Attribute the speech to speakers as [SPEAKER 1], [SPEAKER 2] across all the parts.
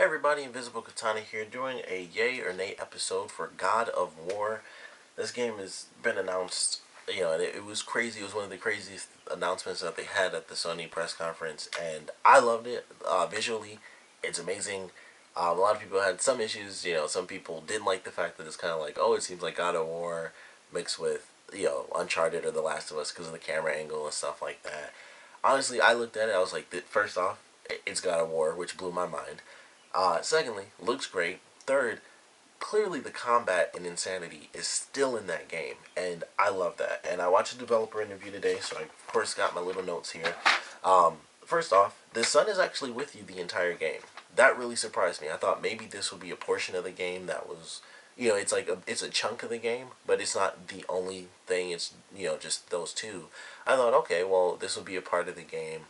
[SPEAKER 1] Hey everybody, Invisiblekatana here, doing a yay or nay episode for God of War. This game has been announced, and it was crazy. It was one of the craziest announcements that they had at the Sony press conference, and I loved it. Visually, it's amazing. A lot of people had some issues. Some people didn't like the fact that it's kind of like, oh, it seems like God of War mixed with, Uncharted or The Last of Us because of the camera angle and stuff like that. Honestly, I looked at it, I was like, first off, it's God of War, which blew my mind. Secondly, looks great. Third, clearly the combat and insanity is still in that game, and I love that. And I watched a developer interview today, so I of course got my little notes here. First off, the sun is actually with you the entire game. That really surprised me. I thought maybe this would be a portion of the game that was, it's like it's a chunk of the game, but it's not the only thing. It's just those two. I thought, okay, well, this will be a part of the game.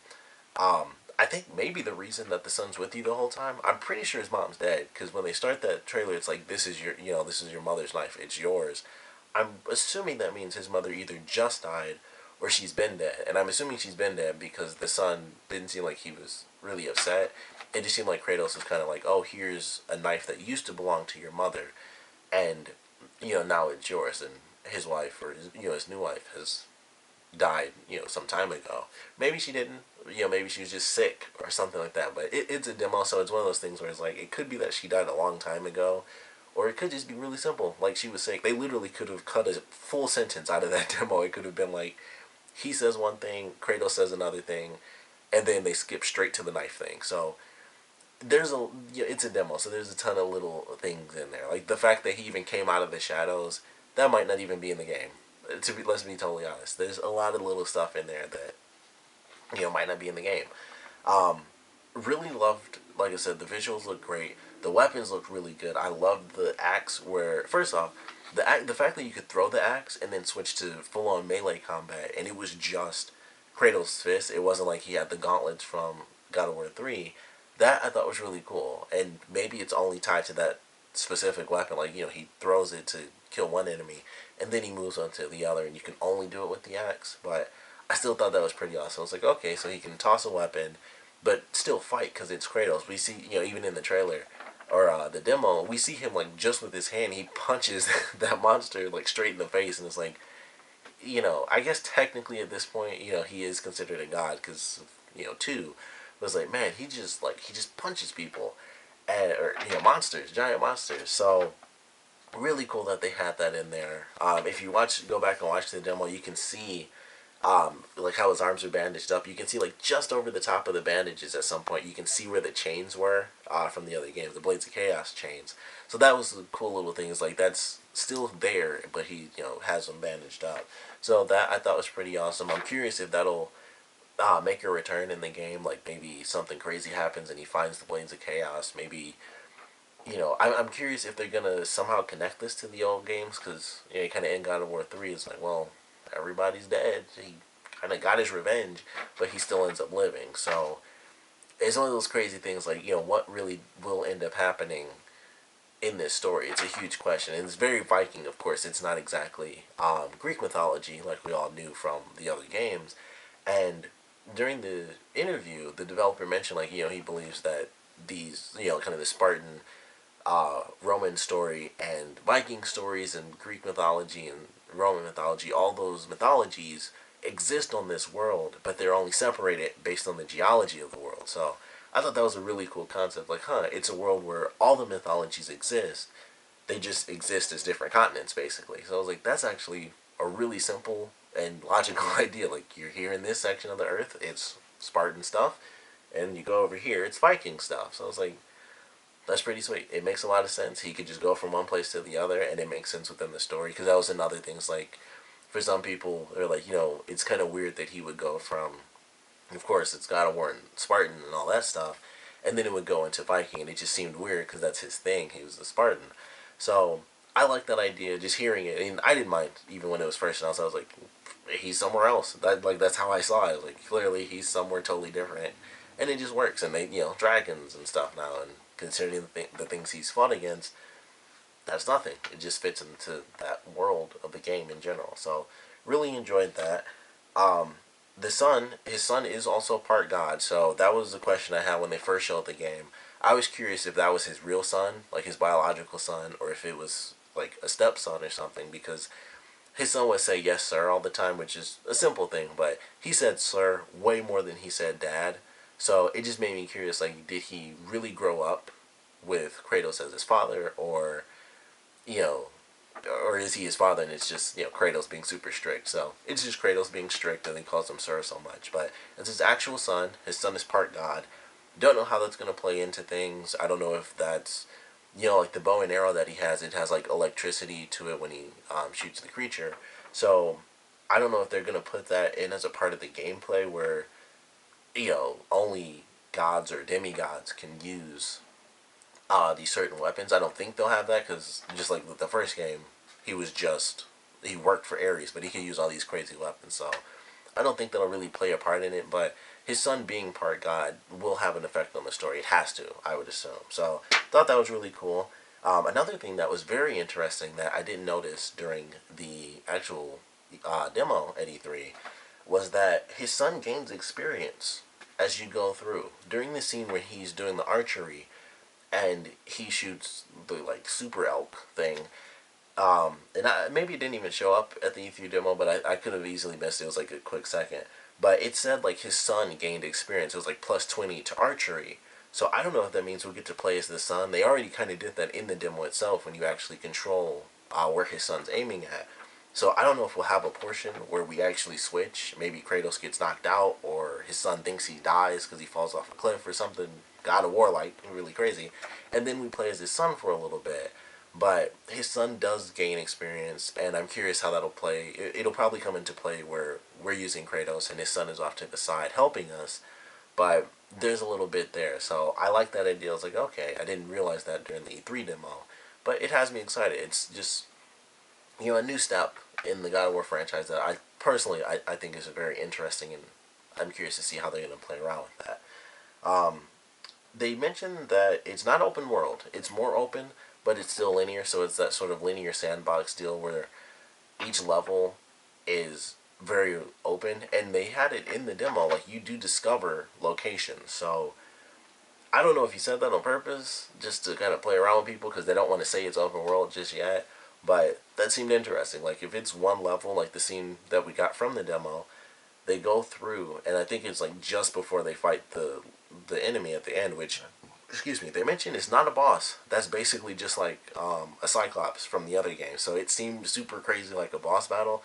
[SPEAKER 1] I think maybe the reason that the son's with you the whole time, I'm pretty sure his mom's dead, because when they start that trailer, it's like, this is your mother's knife, it's yours. I'm assuming that means his mother either just died or she's been dead, and I'm assuming she's been dead because the son didn't seem like he was really upset. It just seemed like Kratos was kind of like, oh, here's a knife that used to belong to your mother, and now it's yours. And his wife, or his new wife, has died, some time ago. Maybe she didn't. Maybe she was just sick or something like that. But it's a demo, so it's one of those things where it's like, it could be that she died a long time ago, or it could just be really simple, like she was sick. They literally could have cut a full sentence out of that demo. It could have been like, he says one thing, Kratos says another thing, and then they skip straight to the knife thing. So it's a demo, so there's a ton of little things in there. Like the fact that he even came out of the shadows, that might not even be in the game. Let's be totally honest. There's a lot of little stuff in there that might not be in the game. Um, really loved, like I said, the visuals look great. The weapons look really good. I loved the axe where, first off, the fact that you could throw the axe and then switch to full on melee combat, and it was just Kratos' fist. It wasn't like he had the gauntlets from God of War 3. That I thought was really cool, and maybe it's only tied to that specific weapon. Like he throws it to kill one enemy, and then he moves on to the other, and you can only do it with the axe. But I still thought that was pretty awesome. I was like, okay, so he can toss a weapon, but still fight because it's Kratos. We see, even in the trailer or the demo, we see him like just with his hand, he punches that monster like straight in the face, and it's like, I guess technically at this point, he is considered a god because two. But it's like, man, he just punches people, or monsters, giant monsters. So really cool that they had that in there. If you go back and watch the demo, you can see like how his arms are bandaged up. You can see like just over the top of the bandages at some point. You can see where the chains were from the other games, the Blades of Chaos chains. So that was a cool little thing. It's like that's still there, but he has them bandaged up. So that I thought was pretty awesome. I'm curious if that'll make a return in the game. Like maybe something crazy happens and he finds the Blades of Chaos. Maybe I'm curious if they're gonna somehow connect this to the old games, because kind of in God of War 3, it's like, well, everybody's dead. He kind of got his revenge, but he still ends up living. So it's one of those crazy things. Like what really will end up happening in this story? It's a huge question, and it's very Viking. Of course, it's not exactly Greek mythology like we all knew from the other games. And during the interview, the developer mentioned like he believes that these kind of the Spartan Roman story and Viking stories and Greek mythology and Roman mythology, all those mythologies exist on this world, but they're only separated based on the geology of the world. So I thought that was a really cool concept. Like, it's a world where all the mythologies exist. They just exist as different continents, basically. So I was like, that's actually a really simple and logical idea. Like, you're here in this section of the earth, it's Spartan stuff, and you go over here, it's Viking stuff. So I was like, that's pretty sweet. It makes a lot of sense. He could just go from one place to the other, and it makes sense within the story. Because that was another thing. It's like, for some people, they're like, it's kind of weird that he would go from, of course, it's God of War and Spartan and all that stuff, and then it would go into Viking, and it just seemed weird because that's his thing. He was a Spartan. So I like that idea. Just hearing it, and I didn't mind even when it was first announced. I was like, he's somewhere else. That's how I saw it. Like, clearly he's somewhere totally different, and it just works. And they dragons and stuff now, and considering the things he's fought against, that's nothing. It just fits into that world of the game in general. So really enjoyed that. His son is also part god. So that was the question I had when they first showed the game. I was curious if that was his real son, like his biological son, or if it was like a stepson or something, because his son would say yes sir all the time, which is a simple thing, but he said sir way more than he said dad. So it just made me curious, like, did he really grow up with Kratos as his father, or, you know, or is he his father and it's just, Kratos being super strict? So it's just Kratos being strict and he calls him sir so much. But it's his actual son. His son is part god. Don't know how that's going to play into things. I don't know if that's, like the bow and arrow that he has, it has like electricity to it when he shoots the creature. So I don't know if they're going to put that in as a part of the gameplay where, only gods or demigods can use these certain weapons. I don't think they'll have that, because just like with the first game, he worked for Ares, but he can use all these crazy weapons. So I don't think that'll really play a part in it, but his son being part god will have an effect on the story. It has to, I would assume. So thought that was really cool. Another thing that was very interesting that I didn't notice during the actual demo at E3 was that his son gains experience as you go through. During the scene where he's doing the archery and he shoots the like super elk thing, maybe it didn't even show up at the E3 demo, but I could have easily missed it. It was like a quick second. But it said like his son gained experience. It was like plus 20 to archery. So I don't know if that means we'll get to play as the son. They already kind of did that in the demo itself when you actually control where his son's aiming at. So I don't know if we'll have a portion where we actually switch. Maybe Kratos gets knocked out, or his son thinks he dies because he falls off a cliff or something. God of War like, really crazy. And then we play as his son for a little bit. But his son does gain experience, and I'm curious how that'll play. It'll probably come into play where we're using Kratos and his son is off to the side helping us, but there's a little bit there. So I like that idea. I was like, okay, I didn't realize that during the E3 demo, but it has me excited. It's just, a new step in the God of War franchise that I personally, I think is very interesting, and I'm curious to see how they're going to play around with that. They mentioned that it's not open world. It's more open, but it's still linear, so it's that sort of linear sandbox deal where each level is very open, and they had it in the demo, like you do discover locations. So I don't know if he said that on purpose, just to kind of play around with people, because they don't want to say it's open world just yet, but that seemed interesting. Like if it's one level, like the scene that we got from the demo, they go through, and I think it's like just before they fight the enemy at the end, which, excuse me, they mentioned it's not a boss. That's basically just like a Cyclops from the other game. So it seemed super crazy like a boss battle,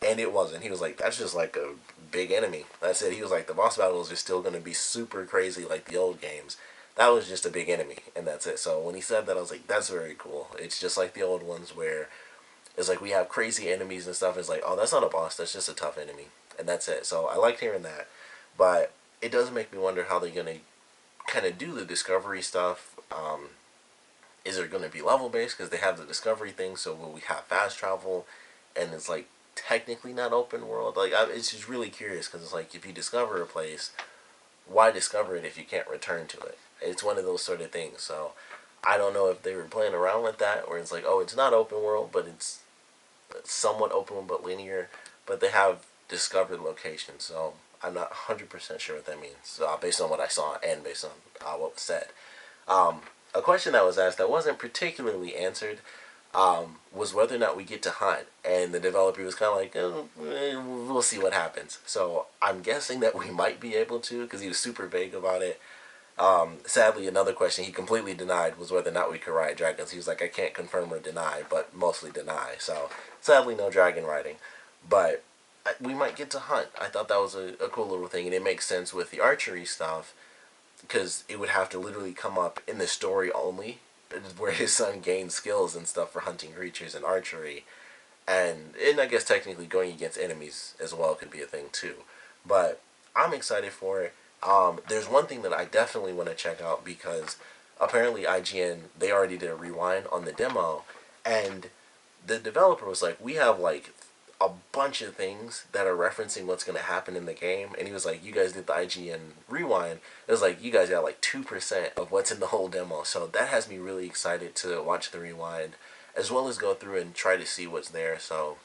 [SPEAKER 1] and it wasn't. He was like, that's just like a big enemy. That's it. He was like, the boss battles are still going to be super crazy like the old games. That was just a big enemy, and that's it. So when he said that, I was like, that's very cool. It's just like the old ones where it's like we have crazy enemies and stuff. It's like, oh, that's not a boss. That's just a tough enemy, and that's it. So I liked hearing that, but it does make me wonder how they're going to kind of do the discovery stuff. Is it going to be level based because they have the discovery thing? So will we have fast travel? And it's like technically not open world. Like it's just really curious, because it's like if you discover a place, why discover it if you can't return to it? It's one of those sort of things. So I don't know if they were playing around with that, where it's like, oh, it's not open world, but it's somewhat open but linear. But they have discovered locations, so I'm not 100% sure what that means, based on what I saw and based on what was said. A question that was asked that wasn't particularly answered was whether or not we get to hunt, and the developer was kind of like, we'll see what happens. So I'm guessing that we might be able to, because he was super vague about it. Sadly, another question he completely denied was whether or not we could ride dragons. He was like, I can't confirm or deny, but mostly deny. So sadly, no dragon riding. But we might get to hunt. I thought that was a cool little thing, and it makes sense with the archery stuff, because it would have to literally come up in the story only, where his son gains skills and stuff for hunting creatures and archery, and I guess technically going against enemies as well could be a thing too. But I'm excited for it. There's one thing that I definitely want to check out, because apparently IGN, they already did a rewind on the demo, and the developer was like, we have like a bunch of things that are referencing what's going to happen in the game. And he was like, you guys did the IGN rewind. It was like, you guys got like 2% of what's in the whole demo. So that has me really excited to watch the rewind, as well as go through and try to see what's there. So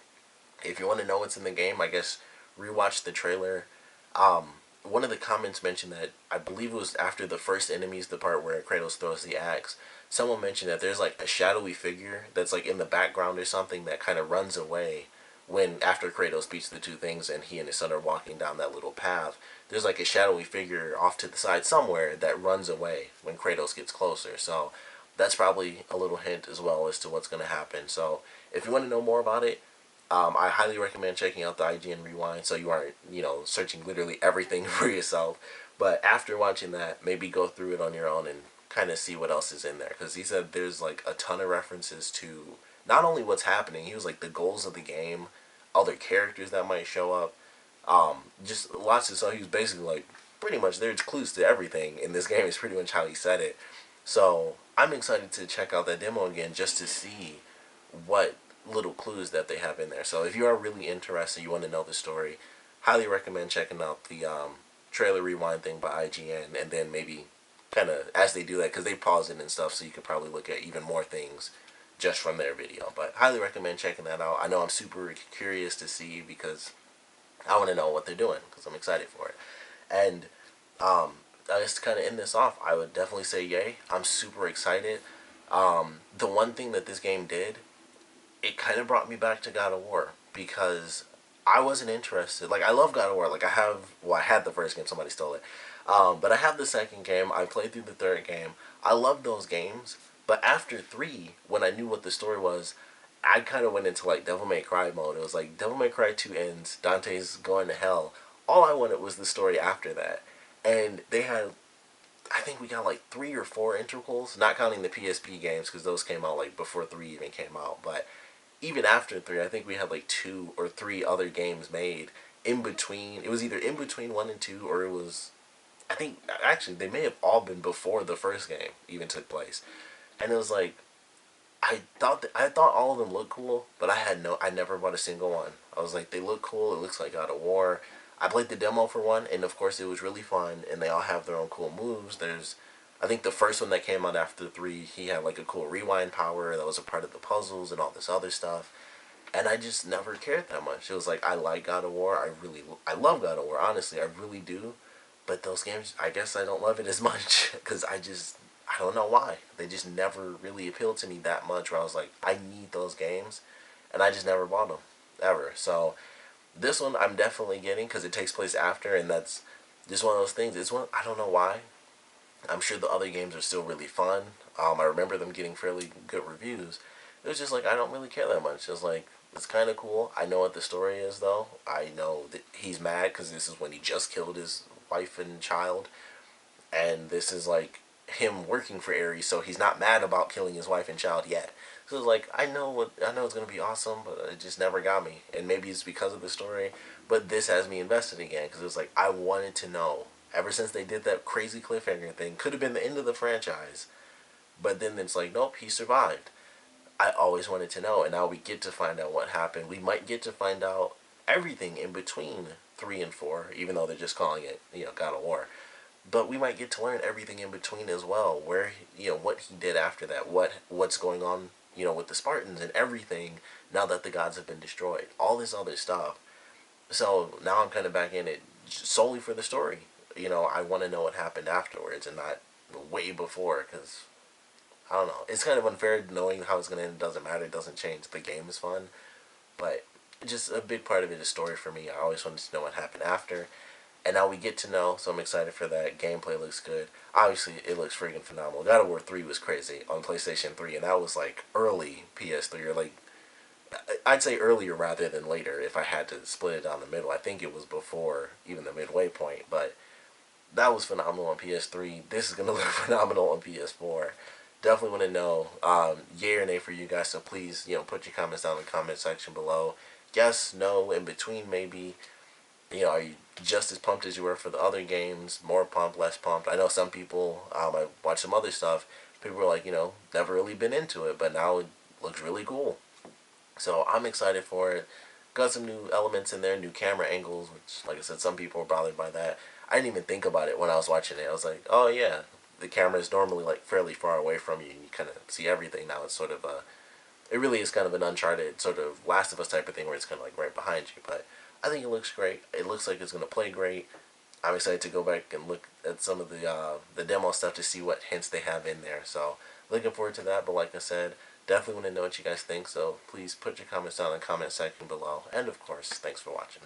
[SPEAKER 1] if you want to know what's in the game, I guess rewatch the trailer. one of the comments mentioned that, I believe it was after the first enemies, the part where Kratos throws the axe. Someone mentioned that there's like a shadowy figure that's like in the background or something that kind of runs away when after Kratos beats the two things and he and his son are walking down that little path. There's like a shadowy figure off to the side somewhere that runs away when Kratos gets closer. So that's probably a little hint as well as to what's going to happen. So if you want to know more about it, I highly recommend checking out the IGN Rewind so you aren't, searching literally everything for yourself. But after watching that, maybe go through it on your own and kind of see what else is in there. Because he said there's like a ton of references to not only what's happening, he was like the goals of the game, other characters that might show up, just lots of stuff. He was basically like, pretty much there's clues to everything in this game is pretty much how he said it. So I'm excited to check out that demo again just to see what little clues that they have in there. So if you are really interested, you want to know the story, highly recommend checking out the trailer rewind thing by IGN, and then maybe kind of as they do that, because they pause it and stuff, so you could probably look at even more things just from their video. But highly recommend checking that out. I know I'm super curious to see because I want to know what they're doing because I'm excited for it. And I guess to kind of end this off, I would definitely say yay. I'm super excited. The one thing that this game did, it kind of brought me back to God of War because I wasn't interested. Like, I love God of War. Like, I had the first game, somebody stole it. But I have the second game. I played through the third game. I love those games. But after 3, when I knew what the story was, I kind of went into, like, Devil May Cry mode. It was like, Devil May Cry 2 ends, Dante's going to hell. All I wanted was the story after that. And they had, I think we got like 3 or 4 intervals, not counting the PSP games because those came out like before 3 even came out. But even after 3, I think we had like 2 or 3 other games made in between. It was either in between 1 and 2, or it was, I think, actually, they may have all been before the first game even took place. And it was like, I thought all of them looked cool, but I never bought a single one. I was like, they look cool, it looks like God of War. I played the demo for one, and of course it was really fun, and they all have their own cool moves. I think the first one that came out after 3, he had like a cool rewind power that was a part of the puzzles and all this other stuff. And I just never cared that much. It was like, I like God of War. I love God of War, honestly, I really do. But those games, I guess I don't love it as much because I don't know why. They just never really appealed to me that much where I was like, I need those games. And I just never bought them, ever. So this one I'm definitely getting because it takes place after, and that's just one of those things. I don't know why. I'm sure the other games are still really fun. I remember them getting fairly good reviews. It was just like, I don't really care that much. It's like, it's kind of cool. I know what the story is, though. I know that he's mad because this is when he just killed his wife and child. And this is like him working for Ares, so he's not mad about killing his wife and child yet. So it's like, I know it's gonna be awesome, but it just never got me. And maybe it's because of the story, but this has me invested again because it was like, I wanted to know. Ever since they did that crazy cliffhanger thing, could have been the end of the franchise, but then it's like, nope, he survived. I always wanted to know, and now we get to find out what happened. We might get to find out everything in between 3 and 4, even though they're just calling it, God of War. But we might get to learn everything in between as well, where, what he did after that, what's going on, with the Spartans and everything now that the gods have been destroyed, all this other stuff. So now I'm kind of back in it solely for the story. I want to know what happened afterwards and not way before, because I don't know. It's kind of unfair knowing how it's going to end. It doesn't matter. It doesn't change. The game is fun. But just a big part of it is story for me. I always wanted to know what happened after. And now we get to know, so I'm excited for that. Gameplay looks good. Obviously, it looks freaking phenomenal. God of War 3 was crazy on PlayStation 3, and that was like early PS3, or like, I'd say earlier rather than later if I had to split it down the middle. I think it was before even the midway point, but that was phenomenal on PS3. This is going to look phenomenal on PS4. Definitely want to know yay or nay for you guys, so please, put your comments down in the comment section below. Yes, no, in between maybe. Are you just as pumped as you were for the other games? More pumped, less pumped? I know some people, I watched some other stuff, people were like, never really been into it, but now it looks really cool. So I'm excited for it. Got some new elements in there, new camera angles, which, like I said, some people were bothered by that. I didn't even think about it when I was watching it. I was like, oh yeah, the camera is normally like fairly far away from you, and you kind of see everything. Now it's sort of it really is kind of an Uncharted sort of Last of Us type of thing where it's kind of like right behind you. But I think it looks great. It looks like it's going to play great. I'm excited to go back and look at some of the demo stuff to see what hints they have in there. So looking forward to that. But like I said, definitely want to know what you guys think. So please put your comments down in the comment section below. And of course, thanks for watching.